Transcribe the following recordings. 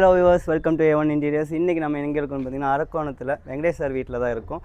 Hello viewers, welcome to A1 interiors. இன்றைக்கி நம்ம எங்கே இருக்கோம்னு பார்த்தீங்கன்னா அரக்கோணத்தில் வெங்கடேஷ் சார் வீட்டில் தான் இருக்கும்.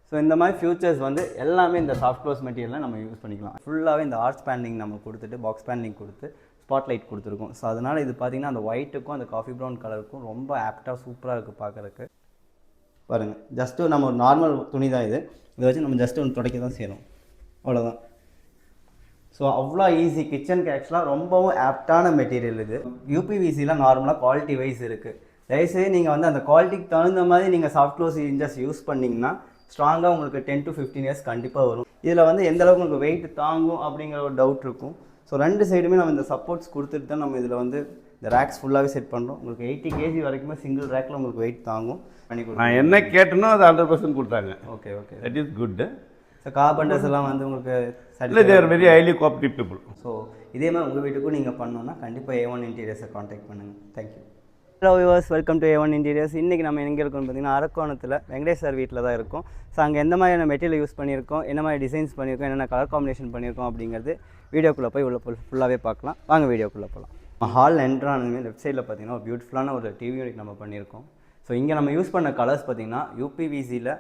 ஸோ இந்த மாதிரி ஃபியூச்சர்ஸ் வந்து எல்லாமே இந்த சாஃப்ட் க்ளோஸ் மெட்டீரியலில் நம்ம யூஸ் பண்ணிக்கலாம். ஃபுல்லாகவே இந்த ஆர்ச் பேனலிங் நம்ம கொடுத்துட்டு பாக்ஸ் பேனலிங் கொடுத்து ஸ்பாட் லைட் கொடுத்துருக்கோம். ஸோ அதனால் இது பார்த்திங்கன்னா அந்த ஒயிட்டுக்கும் அந்த காஃபி ப்ரௌன் கலருக்கும் ரொம்ப ஆப்டாக சூப்பராக இருக்குது பார்க்குறதுக்கு. பாருங்கள், ஜஸ்ட்டு நம்ம ஒரு நார்மல் துணி தான் இதை வச்சு நம்ம ஜஸ்ட்டு ஒன்று துடைக்க தான் செய்யணும், அவ்வளோதான். ஸோ அவ்வளோ ஈஸி. கிச்சனுக்கு ஆக்சுவலாக ரொம்பவும் ஆப்டான மெட்டீரியல் இது. யூபிவிசிலாம் நார்மலாக குவாலிட்டி வைஸ் இருக்குது. தயவுசெய்து நீங்கள் வந்து அந்த குவாலிட்டிக்கு தகுந்த மாதிரி நீங்கள் சாஃப்ட் க்ளோஸ் இன்ஜஸ் யூஸ் பண்ணிங்கன்னா ஸ்ட்ராங்காக உங்களுக்கு 10 to 15 இயர்ஸ் கண்டிப்பாக வரும். இதில் வந்து எந்தளவுக்கு உங்களுக்கு வெயிட் தாங்கும் அப்படிங்கிற ஒரு டவுட் இருக்கும். ஸோ ரெண்டு சைடுமே நம்ம இந்த சப்போர்ட்ஸ் கொடுத்துட்டு தான் நம்ம இதில் வந்து இந்த ரேக்ஸ் ஃபுல்லாகவே செட் பண்ணுறோம். உங்களுக்கு 80 kg வரைக்குமே சிங்கிள் ரேக்கில் உங்களுக்கு வெயிட் தாங்கும் பண்ணி கொடுக்கும். நான் என்ன கேட்டனோ அது 100% கொடுத்தாங்க. Okay okay, that is good. So carpenters எல்லாம் வந்து உங்களுக்கு they are very highly cooperative people. So இதே மாதிரி உங்கள் வீட்டுக்கும் நீங்கள் பண்ணணுன்னா கண்டிப்பாக A1 இன்டீரியர்ஸை காண்டாக்ட் பண்ணுங்கள். Thank you. Hello viewers, welcome to A1 interiors. இன்றைக்கி நம்ம எங்கே இருக்கோம்னு பார்த்தீங்கன்னா அரக்கோணத்தில் வெங்கடேஷ் சார் வீட்டில் தான் இருக்கும். ஸோ அங்கே எந்த மாதிரியான மெட்டீரியல் யூஸ் பண்ணியிருக்கோம், என்ன மாதிரி டிசைன்ஸ் பண்ணியிருக்கோம், என்னென்ன கலர் காம்பினேஷன் பண்ணியிருக்கோம் அப்படிங்கிறது வீடியோக்குள்ளே போய் ஃபுல்லாகவே பார்க்கலாம். வாங்க வீடியோக்குள்ளே போகலாம். ஹால் என்ட்ரானுமே லெஃப்ட் சைடில் பார்த்தீங்கன்னா ஒரு பியூட்டிஃபுல்லான ஒரு டிவி யூனிட் நம்ம பண்ணியிருக்கோம். ஸோ இங்கே நம்ம யூஸ் பண்ண கலர்ஸ் பார்த்திங்கன்னா யூபிவிசியில்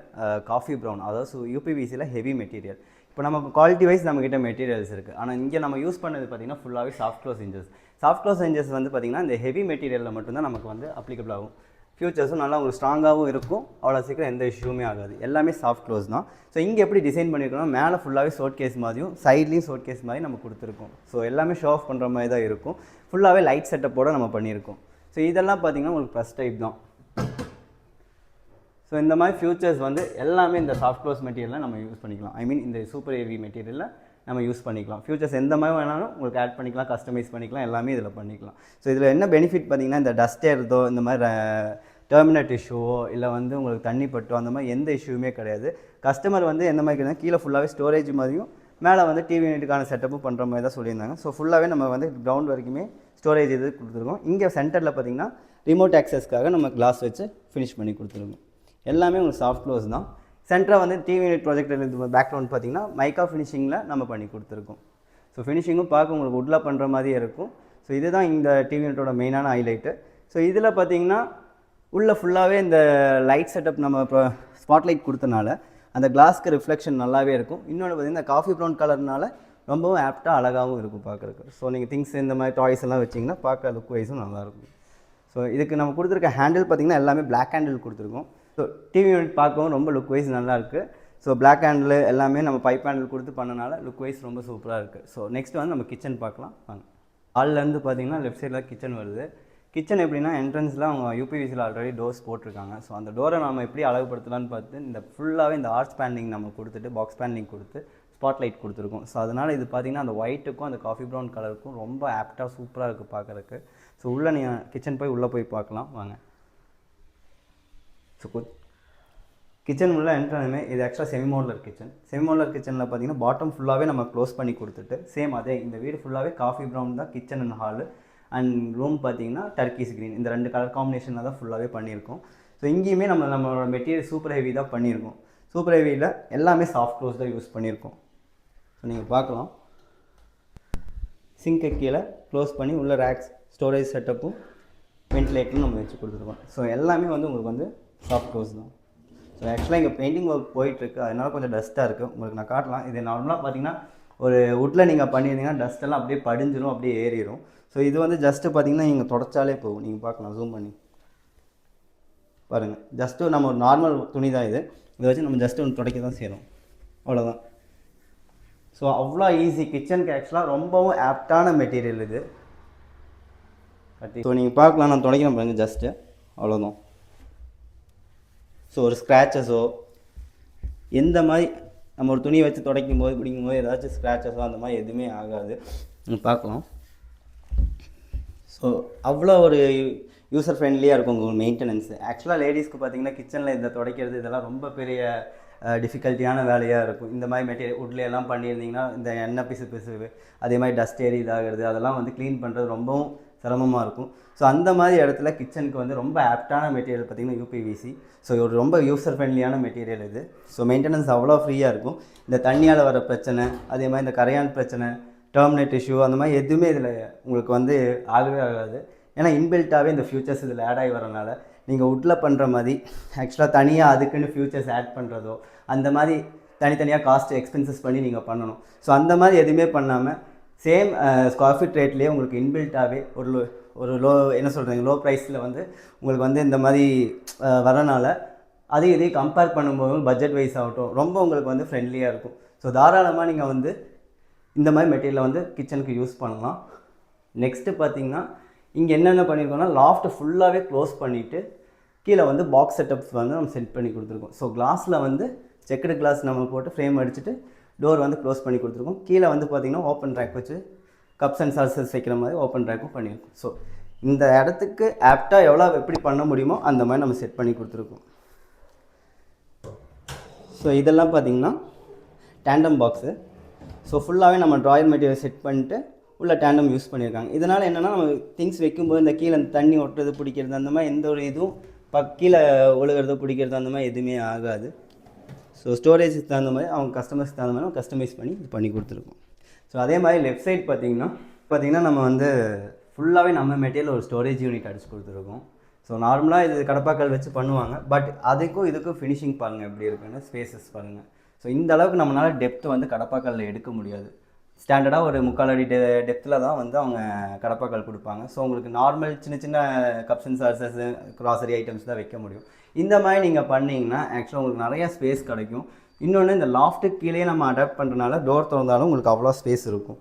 காஃபி ப்ரௌன், அதாவது யூபிவிசியில் ஹெவி மெட்டீரியல். இப்போ நமக்கு குவாலிட்டி வைஸ் நம்மக்கிட்ட மெட்டீரியல்ஸ் இருக்குது. ஆனால் இங்கே நம்ம யூஸ் பண்ணது பார்த்திங்கன்னா ஃபுல்லாகவே soft close hinges. Soft close hinges வந்து பார்த்திங்கன்னா இந்த ஹெவி மெட்டீரியலில் மட்டும்தான் நமக்கு வந்து அப்ளிகபிள் ஆகும். ஃபியூச்சர்ஸும் நல்லா உங்களுக்கு ஸ்ட்ராங்காகவும் இருக்கும், அவ்வளோ சீக்கிரம் எந்த இஷ்யூமே ஆகாது. எல்லாமே சாஃப்ட் க்ளோஸ் தான். ஸோ இங்கே எப்படி டிசைன் பண்ணியிருக்கோம்னா மேலே ஃபுல்லாகவே ஷோட் கேஸ் மாதிரியும் சைட்லேயும் ஷோட் கேஸ் மாதிரி நம்ம கொடுத்துருக்கோம். ஸோ எல்லாமே ஷோ ஆஃப் பண்ணுற மாதிரி தான் இருக்கும். ஃபுல்லாகவே லைட் செட்டப்போடு நம்ம பண்ணியிருக்கோம். ஸோ இதெல்லாம் பார்த்திங்கன்னா உங்களுக்கு ப்ளஸ் டைப் தான். ஸோ இந்த மாதிரி ஃபியூச்சர்ஸ் வந்து எல்லாமே இந்த சாஃப்ட் க்ளோஸ் மெட்டீரியலில் நம்ம யூஸ் பண்ணிக்கலாம். ஐ மீன் இந்த சூப்பர் ஹெவி மெட்டீரியலில் நம்ம யூஸ் பண்ணிக்கலாம். ஃபியூச்சர்ஸ் எந்த மாதிரி வேணாலும் உங்களுக்கு ஆட் பண்ணிக்கலாம், கஸ்டமைஸ் பண்ணிக்கலாம், எல்லாமே இதில் பண்ணிக்கலாம். ஸோ இதில் என்ன பெனிஃபிட் பார்த்திங்கன்னா இந்த டஸ்ட் ஏறுதோ, இந்த மாதிரி டெர்மினேட் இஷ்யூவோ இல்லை வந்து உங்களுக்கு தண்ணி பட்டோ அந்த மாதிரி எந்த இஷ்யூமே கிடையாது. கஸ்டமர் வந்து எந்த மாதிரி கிடையாது, கீழே ஃபுல்லாகவே ஸ்டோரேஜ் மாதிரியும் மேலே வந்து டிவி யூனிட்டுக்கான செட்டப்பும் பண்ணுற மாதிரி தான் சொல்லியிருந்தாங்க. ஸோ ஃபுல்லாகவே நம்ம வந்து கிரவுண்ட் வரைக்குமே ஸ்டோரேஜ் இது கொடுத்துருக்கோம். இங்கே சென்டரில் பார்த்திங்கன்னா ரிமோட் ஆக்சஸ்க்காக நம்ம கிளாஸ் வச்சு ஃபினிஷ் பண்ணி கொடுத்துருக்கோம். எல்லாமே உங்களுக்கு சாஃப்ட் க்ளோஸ் தான். சென்டராக வந்து டிவி யூனிட் ப்ராஜெக்டர் இது பேக்ரவுண்ட் பார்த்திங்கன்னா மைக்கா ஃபினிஷிங்கில் நம்ம பண்ணி கொடுத்துருக்கோம். ஸோ ஃபினிஷிங்கும் பார்க்க உங்களுக்கு உட்டில் பண்ணுற மாதிரியே இருக்கும். ஸோ இதுதான் இந்த டிவி யூனிட்டோட மெயினான ஹைலைட்டு. ஸோ இதில் பார்த்திங்கன்னா உள்ளே ஃபுல்லாகவே இந்த லைட் செட்டப் நம்ம இப்போ ஸ்பாட் லைட் கொடுத்தனால அந்த கிளாஸ்க்கு ரிஃப்ளெக்ஷன் நல்லாவே இருக்கும். இன்னொன்று பார்த்திங்கன்னா காஃபி ப்ரௌன் கலர்னால ரொம்பவும் ஆப்டாக அழகாகவும் இருக்கும் பார்க்குறதுக்கு. ஸோ நீங்கள் திங்ஸ் இந்த மாதிரி டாய்ஸ் எல்லாம் வச்சிங்கன்னா பார்க்க லுக் வைஸும் நல்லாயிருக்கும். ஸோ இதுக்கு நம்ம கொடுத்துருக்க ஹேண்டில் பார்த்திங்கன்னா எல்லாமே பிளாக் ஹேண்டில் கொடுத்துருக்கோம். ஸோ டிவி யூனிட் பார்க்கவும் ரொம்ப லுக் வைஸ் நல்லாயிருக்கு. ஸோ பிளாக் ஹேண்டில் எல்லாமே நம்ம பைப் ஹேண்டில் கொடுத்து பண்ணனால லுக் வைஸ் ரொம்ப சூப்பராக இருக்குது. ஸோ நெக்ஸ்ட் வந்து நம்ம கிச்சன் பார்க்கலாம் வாங்க. ஹால்லேருந்து பார்த்திங்கன்னா லெஃப்ட் சைடில் கிச்சன் வருது. கிச்சன் எப்படின்னா என்ட்ரன்ஸில் அவங்க யூபிவிசியில் ஆல்ரெடி டோர்ஸ் போட்டிருக்காங்க. ஸோ அந்த டோரை நம்ம எப்படி அழகுபடுத்தலான்னு பார்த்து இந்த ஃபுல்லாகவே இந்த ஆர்ச் பேனலிங் நம்ம கொடுத்துட்டு பாக்ஸ் பேனலிங் கொடுத்து ஸ்பாட் லைட் கொடுத்துருக்கோம். ஸோ அதனால் இது பார்த்திங்கன்னா அந்த ஒயிட்டுக்கும் அந்த காஃபி ப்ரௌன் கலருக்கும் ரொம்ப ஆப்டாக சூப்பராக இருக்குது பார்க்குறதுக்கு. ஸோ உள்ளே நீங்கள் கிச்சன் உள்ளே போய் பார்க்கலாம் வாங்க. ஸோ கிச்சன் உள்ள என்ட்ரானுமே இது ஆக்சுவலாக semi modular kitchen. Semi modular கிச்சனில் பார்த்தீங்கன்னா பாட்டம் ஃபுல்லாகவே நம்ம க்ளோஸ் பண்ணி கொடுத்துட்டு சேம் அதே இந்த வீடு ஃபுல்லாகவே காஃபி ப்ரௌன் தான் kitchen and hall. And room பார்த்தீங்கன்னா டர்க்கிஸ் க்ரீன், இந்த ரெண்டு கலர் காம்பினேஷனில் தான் ஃபுல்லாகவே பண்ணியிருக்கோம். ஸோ இங்கேயுமே நம்மளோட மெட்டீரியல் சூப்பர் ஹெவி தான் பண்ணியிருக்கோம். சூப்பர் ஹெவியில் எல்லாமே சாஃப்ட் க்ளோஸ் தான் யூஸ் பண்ணியிருக்கோம். ஸோ நீங்கள் பார்க்கலாம், சிங்கை கீழே க்ளோஸ் பண்ணி உள்ள ரேக்ஸ் ஸ்டோரேஜ் செட்டப்பும் வென்டிலேட்டரும் நம்ம வச்சு கொடுத்துருக்கோம். ஸோ எல்லாமே வந்து உங்களுக்கு வந்து சாஃப்ட் க்ளோஸ் தான். ஸோ ஆக்சுவலாக இங்கே பெயிண்டிங் ஒர்க் போயிட்டுருக்கு, அதனால் கொஞ்சம் டஸ்ட்டாக இருக்குது. உங்களுக்கு நான் காட்டலாம். இது நார்மலாக பார்த்தீங்கன்னா ஒரு வுட்டில் நீங்கள் பண்ணியிருந்தீங்கன்னா டஸ்ட்டெல்லாம் அப்படியே படிஞ்சிடும், அப்படியே ஏறிடும். ஸோ இது வந்து ஜஸ்ட்டு பார்த்தீங்கன்னா நீங்கள் தொடச்சாலே போகும். நீங்கள் பார்க்கலாம், ஜூம் பண்ணி பாருங்கள். ஜஸ்ட்டு நம்ம ஒரு நார்மல் துணி தான் இதை வச்சு நம்ம ஜஸ்ட்டு ஒன்று துடைக்க தான் செய்கிறோம், அவ்வளோதான். ஸோ அவ்வளோ ஈஸி. கிச்சனுக்கு ஆக்சுவலாக ரொம்பவும் ஆப்டான மெட்டீரியல் இது. ஸோ நீங்கள் பார்க்கலாம், நான் துடைக்கிறேன் பாருங்கள், ஜஸ்ட்டு அவ்வளோதான். ஸோ ஒரு ஸ்க்ராச்சஸோ எந்த மாதிரி நம்ம ஒரு துணியை வச்சு துடைக்கும் போது பிடிக்கும்போது ஏதாச்சும் ஸ்க்ராச்சஸோ அந்த மாதிரி எதுவுமே ஆகாது. பார்க்கலாம். ஸோ அவ்வளோ ஒரு யூசர் ஃப்ரெண்ட்லியாக இருக்கும் உங்களுக்கு மெயின்டெனன்ஸு. ஆக்சுவலாக லேடிஸ்க்கு பார்த்திங்கன்னா கிச்சனில் இந்த துடைக்கிறது இதெல்லாம் ரொம்ப பெரிய டிஃபிகல்ட்டியான வேலையாக இருக்கும். இந்த மாதிரி மெட்டீரியல் வுட்ல எல்லாம் பண்ணியிருந்தீங்கன்னா இந்த எண்ணெய் பிசு அதே மாதிரி டஸ்ட் ஏறி இதாகிறது அதெல்லாம் வந்து க்ளீன் பண்ணுறது ரொம்பவும் சிரமமாக இருக்கும். ஸோ அந்த மாதிரி இடத்துல கிச்சனுக்கு வந்து ரொம்ப ஆப்டான மெட்டீரியல் பார்த்திங்கன்னா யூபிவிசி. ஸோ ஒரு ரொம்ப யூசர் ஃப்ரெண்ட்லியான மெட்டீரியல் இது. ஸோ மெயின்டெனன்ஸ் அவ்வளோ ஃப்ரீயாக இருக்கும். இந்த தண்ணியால் வர பிரச்சனை, அதே மாதிரி இந்த கரையான் பிரச்சனை, டெர்மினேட் இஷ்யூ அந்த மாதிரி எதுவுமே இதில் உங்களுக்கு வந்து ஆகவே ஆகாது. ஏன்னா இன்பில்ட்டாகவே இந்த ஃபியூச்சர்ஸ் இதில் ஆட் ஆகி வரனால நீங்கள் வுட்டில் பண்ணுற மாதிரி ஆக்சுவலாக தனியாக அதுக்குன்னு ஃபியூச்சர்ஸ் ஆட் பண்ணுறதோ அந்த மாதிரி தனித்தனியாக காஸ்ட் எக்ஸ்பென்சஸ் பண்ணி நீங்கள் பண்ணணும். ஸோ அந்த மாதிரி எதுவுமே பண்ணாமல் சேம் ஸ்கொயர் ஃபீட் ரேட்லேயே உங்களுக்கு இன்பில்ட்டாகவே ஒரு லோ என்ன சொல்கிறீங்க லோ ப்ரைஸில் வந்து உங்களுக்கு வந்து இந்த மாதிரி வரனால இதையும் கம்பேர் பண்ணும்போது பட்ஜெட் வைஸ் ஆகட்டும் ரொம்ப உங்களுக்கு வந்து ஃப்ரெண்ட்லியாக இருக்கும். ஸோ தாராளமாக நீங்கள் வந்து இந்த மாதிரி மெட்டீரியலை வந்து கிச்சனுக்கு யூஸ் பண்ணலாம். நெக்ஸ்ட்டு பார்த்தீங்கன்னா இங்கே என்னென்ன பண்ணியிருக்கோம்னா லாஃப்ட் ஃபுல்லாகவே க்ளோஸ் பண்ணிவிட்டு கீழே வந்து பாக்ஸ் செட்டப்ஸ் வந்து நம்ம செட் பண்ணி கொடுத்துருக்கோம். ஸோ கிளாஸில் வந்து செக்குடு கிளாஸ் நம்ம போட்டு ஃப்ரேம் அடிச்சுட்டு டோர் வந்து க்ளோஸ் பண்ணி கொடுத்துருக்கோம். கீழே வந்து பார்த்திங்கன்னா ஓப்பன் ரேக் வச்சு கப்ஸ் அண்ட் சாசஸ் வைக்கிற மாதிரி ஓப்பன் ரேக்கும் பண்ணியிருக்கோம். ஸோ இந்த இடத்துக்கு ஆப்டாக எவ்வளோ எப்படி பண்ண முடியுமோ அந்த மாதிரி நம்ம செட் பண்ணி கொடுத்துருக்கோம். ஸோ இதெல்லாம் பார்த்திங்கன்னா டேண்டம் பாக்ஸு. ஸோ ஃபுல்லாகவே நம்ம ட்ராயர் மெட்டீரியல் செட் பண்ணிட்டு உள்ள டேண்டம் யூஸ் பண்ணியிருக்காங்க. இதனால் என்னென்னா நம்ம திங்ஸ் வைக்கும்போது இந்த கீழே தண்ணி ஒட்டுறது பிடிக்கிறது அந்த மாதிரி எந்த ஒரு இதுவும் கீழே ஒழுகிறது பிடிக்கிறது அந்த மாதிரி எதுவுமே ஆகாது. ஸோ ஸ்டோரேஜுக்கு தகுந்த மாதிரி அவங்க கஸ்டமர்ஸ்க்கு தகுந்த மாதிரி நம்ம கஸ்டமைஸ் பண்ணி இது பண்ணி கொடுத்துருக்கோம். ஸோ அதே மாதிரி லெஃப்ட் சைட் பார்த்திங்கன்னா நம்ம வந்து ஃபுல்லாகவே நம்ம மெட்டீரியல் ஒரு ஸ்டோரேஜ் யூனிட் அடிச்சு கொடுத்துருக்கோம். ஸோ நார்மலாக இது கடப்பாக்கல் வச்சு பண்ணுவாங்க. பட் அதுக்கும் இதுக்கும் ஃபினிஷிங் பாருங்கள் எப்படி இருக்குன்னு, ஸ்பேசஸ் பாருங்கள். ஸோ இந்த அளவுக்கு நம்மளால் டெப்த்து வந்து கடப்பாக்கல்லில் எடுக்க முடியாது. ஸ்டாண்டர்டாக ஒரு 3/4 அடி டெப்த்தில் தான் வந்து அவங்க கடப்பாக்கல் கொடுப்பாங்க. ஸோ உங்களுக்கு நார்மல் சின்ன சின்ன cups and sauces grocery items தான் வைக்க முடியும். இந்த மாதிரி நீங்கள் பண்ணிங்கன்னா ஆக்சுவலாக உங்களுக்கு நிறையா ஸ்பேஸ் கிடைக்கும். இன்னொன்று இந்த லாஃப்ட்டு கீழே நம்ம அடாப்ட் பண்ணுறதுனால டோர் திறந்தாலும் உங்களுக்கு அவ்வளோ ஸ்பேஸ் இருக்கும்.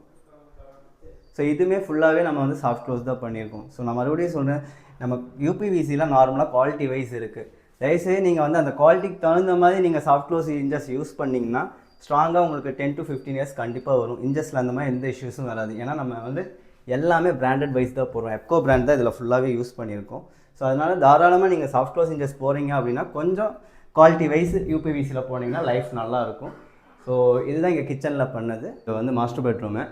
ஸோ இதுவுமே ஃபுல்லாகவே நம்ம வந்து சாஃப்ட் க்ளோஸ் தான் பண்ணியிருக்கோம். ஸோ நான் மறுபடியும் சொல்கிறேன், நம்ம யூபிவிசியில் நார்மலாக குவாலிட்டி வைஸ் இருக்குது. தயவுசெய்து நீங்கள் வந்து அந்த குவாலிட்டிக்கு தகுந்த மாதிரி நீங்கள் சாஃப்ட் க்ளோஸ் இன்ஜஸ் யூஸ் பண்ணிங்கன்னா ஸ்ட்ராங்காக உங்களுக்கு 10 to 15 இயர்ஸ் கண்டிப்பாக வரும். இன்ஜஸில் அந்த மாதிரி எந்த இஷ்யூஸும் வராது. ஏன்னா நம்ம வந்து எல்லாமே பிராண்டட் வைஸ் தான் போடுறோம். எப்கோ பிராண்ட் தான் இதில் ஃபுல்லாகவே யூஸ் பண்ணியிருக்கோம். ஸோ அதனால் தாராளமாக நீங்கள் சாஃப்ட் க்ளோஸ் இன்ஜஸ் போகிறீங்க அப்படின்னா கொஞ்சம் குவாலிட்டி வைஸ் யூபிவிசியில் போனீங்கன்னா லைஃப் நல்லாயிருக்கும். ஸோ இதுதான் இங்கே கிச்சனில் பண்ணது. இது வந்து மாஸ்டர் பெட்ரூமு.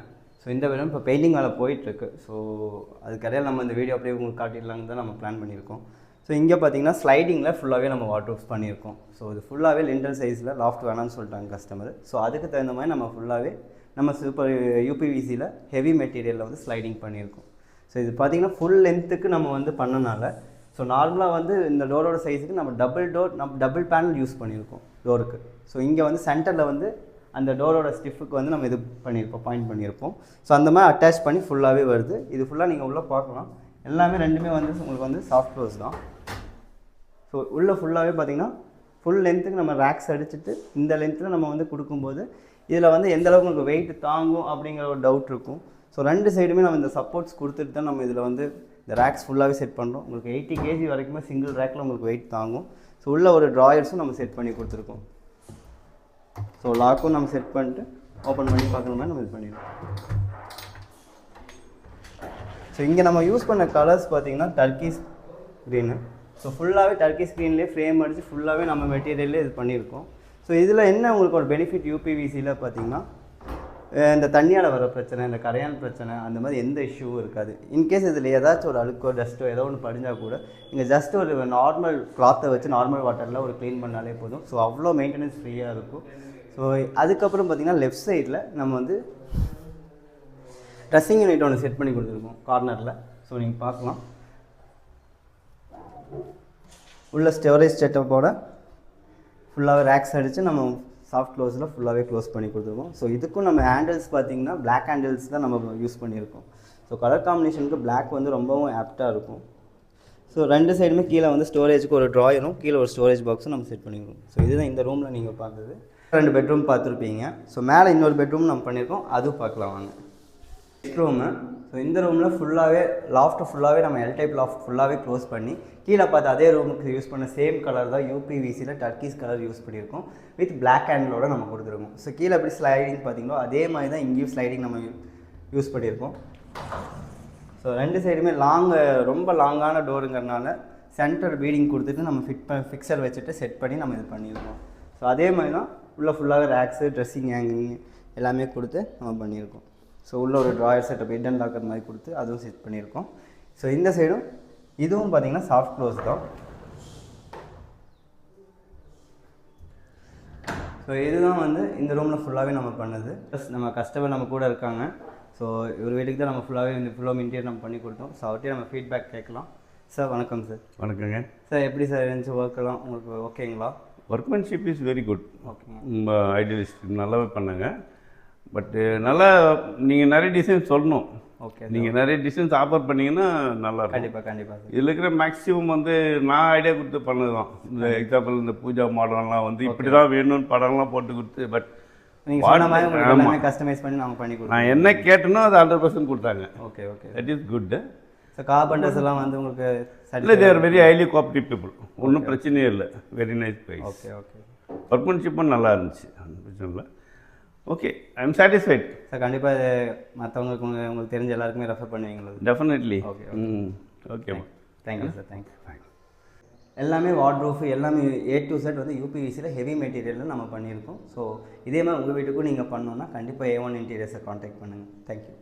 ஸோ இந்த பெட்ரூம் இப்போ பெயிண்டிங் வேலை போயிட்டுருக்கு. ஸோ அதுக்கடையில் நம்ம இந்த வீடியோ அப்படியே உங்களுக்கு காட்டிடலான்னு தான் நம்ம பிளான் பண்ணியிருக்கோம். ஸோ இங்கே பார்த்தீங்கன்னா ஸ்லைடிங்கில் ஃபுல்லாகவே நம்ம வார்ட்ரோப்ஸ் பண்ணியிருக்கோம். ஸோ இது ஃபுல்லாகவே லிண்டல் சைஸில் லாஃப்ட் வேணான்னு சொல்லிட்டாங்க கஸ்டமர். ஸோ அதுக்கு தகுந்த மாதிரி நம்ம ஃபுல்லாகவே நம்ம சூப்பர் யூபிவிசியில் ஹெவி மெட்டீரியலில் வந்து ஸ்லைடிங் பண்ணியிருக்கோம். ஸோ இது பார்த்திங்கன்னா ஃபுல் லென்த்துக்கு நம்ம வந்து பண்ணனால ஸோ நார்மலாக வந்து இந்த டோரோட சைஸுக்கு நம்ம டபுள் பேனல் யூஸ் பண்ணியிருக்கோம் டோருக்கு. ஸோ இங்கே வந்து சென்டரில் வந்து அந்த டோரோட ஸ்டிஃபுக்கு வந்து நம்ம இது பண்ணியிருப்போம், பாயிண்ட் பண்ணியிருப்போம். ஸோ அந்த மாதிரி அட்டாச் பண்ணி ஃபுல்லாகவே வருது. இது ஃபுல்லாக நீங்கள் உள்ளே பார்க்கலாம். எல்லாமே ரெண்டுமே வந்து உங்களுக்கு வந்து சாஃப்ட் க்ளோஸ் தான். ஸோ உள்ளே ஃபுல்லாகவே பார்த்திங்கன்னா ஃபுல் லென்த்துக்கு நம்ம ரேக்ஸ் அடிச்சுட்டு இந்த லென்த்தில் நம்ம வந்து கொடுக்கும்போது இதில் வந்து எந்தளவுக்கு உங்களுக்கு வெயிட் தாங்கும் அப்படிங்கிற ஒரு டவுட் இருக்கும். ஸோ ரெண்டு சைடுமே நம்ம இந்த சப்போர்ட்ஸ் கொடுத்துட்டு தான் நம்ம இதில் வந்து இந்த ரேக்ஸ் ஃபுல்லாகவே செட் பண்ணுறோம். உங்களுக்கு 80 kg வரைக்குமே சிங்கிள் ரேக்கில் உங்களுக்கு வெயிட் தாங்கும். ஸோ உள்ள ஒரு ட்ராயர்ஸும் நம்ம செட் பண்ணி கொடுத்துருக்கோம். ஸோ லாக்கும் நம்ம செட் பண்ணிட்டு ஓப்பன் பண்ணி பார்க்குற மாதிரி நம்ம இது பண்ணிடுவோம். ஸோ இங்கே நம்ம யூஸ் பண்ண கலர்ஸ் பார்த்திங்கன்னா டர்க்கிஸ் க்ரீனு. ஸோ ஃபுல்லாகவே டர்க்கிஸ் க்ரீன்லேயே ஃப்ரேம் அடித்து ஃபுல்லாகவே நம்ம மெட்டீரியல்லே இது பண்ணியிருக்கோம். ஸோ இதில் என்ன உங்களுக்கு ஒரு பெனிஃபிட் யூபிவிசியில் பார்த்திங்கன்னா இந்த தண்ணியால் வர பிரச்சனை, இந்த கரையான் பிரச்சனை அந்த மாதிரி எந்த இஷ்யூவும் இருக்காது. இன்கேஸ் இதில் ஏதாச்சும் ஒரு அழுக்கோ டஸ்ட்டோ ஏதோ ஒன்று படிஞ்சால் கூட நீங்கள் ஜஸ்ட் ஒரு நார்மல் கிளாத்தை வச்சு நார்மல் வாட்டரில் ஒரு க்ளீன் பண்ணாலே போதும். ஸோ அவ்வளோ மெயின்டெனன்ஸ் ஃப்ரீயாக இருக்கும். ஸோ அதுக்கப்புறம் பார்த்திங்கன்னா லெஃப்ட் சைடில் நம்ம வந்து ட்ரெஸ்ஸிங் யூனிட் ஒன்று செட் பண்ணி கொடுத்துருக்கோம் கார்னரில். ஸோ நீங்கள் பார்க்கலாம் உள்ள ஸ்டோரேஜ் செட்டப்போட ஃபுல்லாகவே ரேக்ஸ் அடித்து நம்ம சாஃப்ட் க்ளோஸில் ஃபுல்லாகவே க்ளோஸ் பண்ணி கொடுத்துருக்கோம். ஸோ இதுக்கும் நம்ம ஹேண்டில்ஸ் பார்த்திங்கன்னா பிளாக் ஹேண்டில்ஸ் தான் நம்ம யூஸ் பண்ணியிருக்கோம். ஸோ கலர் காம்பினேஷனுக்கு பிளாக் வந்து ரொம்பவும் ஆப்டாக இருக்கும். ஸோ ரெண்டு சைடுமே கீழே வந்து ஸ்டோரேஜுக்கு ஒரு ட்ராயரும் கீழே ஒரு ஸ்டோரேஜ் பாக்ஸும் நம்ம செட் பண்ணியிருக்கோம். ஸோ இதுதான் இந்த ரூமில் நீங்கள் பார்த்தது. 2 பெட்ரூம் பார்த்துருப்பீங்க. ஸோ மேலே இன்னொரு பெட்ரூம் நம்ம பண்ணியிருக்கோம், அதுவும் பார்க்கலாம் வாங்க. Next room. ஸோ இந்த ரூமில் ஃபுல்லாகவே லாஃப்ட் ஃபுல்லாகவே நம்ம எல் டைப் லாஃப்ட் ஃபுல்லாகவே க்ளோஸ் பண்ணி கீழே பார்த்து அதே ரூமுக்கு யூஸ் பண்ண சேம் கலர் தான் யூபிவிசியில் டர்க்கிஸ் கலர் யூஸ் பண்ணியிருக்கோம். வித் பிளாக் ஹேண்டிலோட நம்ம கொடுத்துருக்கோம். ஸோ கீழே எப்படி ஸ்லைடிங் பார்த்தீங்களோ அதே மாதிரி தான் இங்கேயும் ஸ்லைடிங் நம்ம யூஸ் பண்ணியிருக்கோம். ஸோ ரெண்டு சைடுமே ரொம்ப லாங்கான டோருங்கிறனால சென்டர் பீடிங் கொடுத்துட்டு நம்ம ஃபிக்சர் வச்சுட்டு செட் பண்ணி நம்ம இது பண்ணியிருக்கோம். ஸோ அதே மாதிரி தான் உள்ளே ஃபுல்லாகவே ரேக்ஸு ட்ரெஸ்ஸிங் ஹேங்கிங் எல்லாமே கொடுத்து நம்ம பண்ணியிருக்கோம். ஸோ உள்ள ஒரு drawer setup hit and locker மாதிரி கொடுத்து அதுவும் செட் பண்ணியிருக்கோம். ஸோ இந்த சைடும் இதுவும் பார்த்திங்கன்னா சாஃப்ட் க்ளோஸ் தான். ஸோ இதுதான் வந்து இந்த ரூமில் ஃபுல்லாகவே நம்ம பண்ணது. ப்ளஸ் நம்ம கஸ்டமர் நம்ம கூட இருக்காங்க. ஸோ இவர் வீட்டுக்கு தான் நம்ம ஃபுல்லாகவே இந்த ஃபுல்லாக இன்டீரியர் நம்ம பண்ணி கொடுத்தோம். ஸோ அவர்கிட்ட நம்ம ஃபீட்பேக் கேட்கலாம். சார் வணக்கம் சார். வணக்கங்க சார் எப்படி சார் இருந்துச்சு ஒர்க்கெல்லாம் உங்களுக்கு ஓகேங்களா? Workmanship is very good. ஓகேங்க. ரொம்ப ஐடியலிஸ்ட் நல்லாவே பண்ணாங்க. பட்டு நல்லா நீங்கள் நிறைய டிசைன்ஸ் சொல்லணும். ஓகே. நீங்கள் நிறைய டிசைன்ஸ் ஆஃபர் பண்ணிங்கன்னா நல்லாயிருக்கும். கண்டிப்பாக கண்டிப்பாக சார். இதில் இருக்கிற மேக்ஸிமம் வந்து நான் ஐடியா கொடுத்து பண்ணது தான். இந்த எக்ஸாம்பிள் இந்த பூஜா மாடல்லாம் வந்து இப்படி தான் வேணும்னு படம்லாம் போட்டு கொடுத்து பட் நீங்கள் சொன்ன மாதிரி உங்களுக்கு எல்லாமே கஸ்டமைஸ் பண்ணி நாங்கள் பண்ணி கொடுத்தோம். நான் என்ன கேட்டனோ அது 100% கொடுத்தாங்க. Okay okay. That is good. So carpenters எல்லாம் வந்து உங்களுக்கு இல்லை they are very highly cooperative people. ஒன்றும் பிரச்சனையே இல்லை. Very nice price. Okay okay. ஒர்க்மேன்ஷிப்பும் நல்லா இருந்துச்சு. பிரச்சனை இல்லை. Okay, I am satisfied. Sir கண்டிப்பாக இது மற்றவங்களுக்கு உங்களுக்கு தெரிஞ்ச எல்லாருக்குமே ரெஃபர் பண்ணுவீங்களா? Definitely. Okay okay. Thank you sir. Thank you. எல்லாமே வார்ட்ரோஃப் எல்லாமே A to Z வந்து யூபிவிசியில் ஹெவி மெட்டீரியலில் நம்ம பண்ணியிருக்கோம். ஸோ இதே மாதிரி உங்கள் வீட்டுக்கும் நீங்கள் பண்ணோன்னா கண்டிப்பாக A1 இன்டீரியர்ஸை காண்டாக்ட் பண்ணுங்கள். தேங்க்யூ.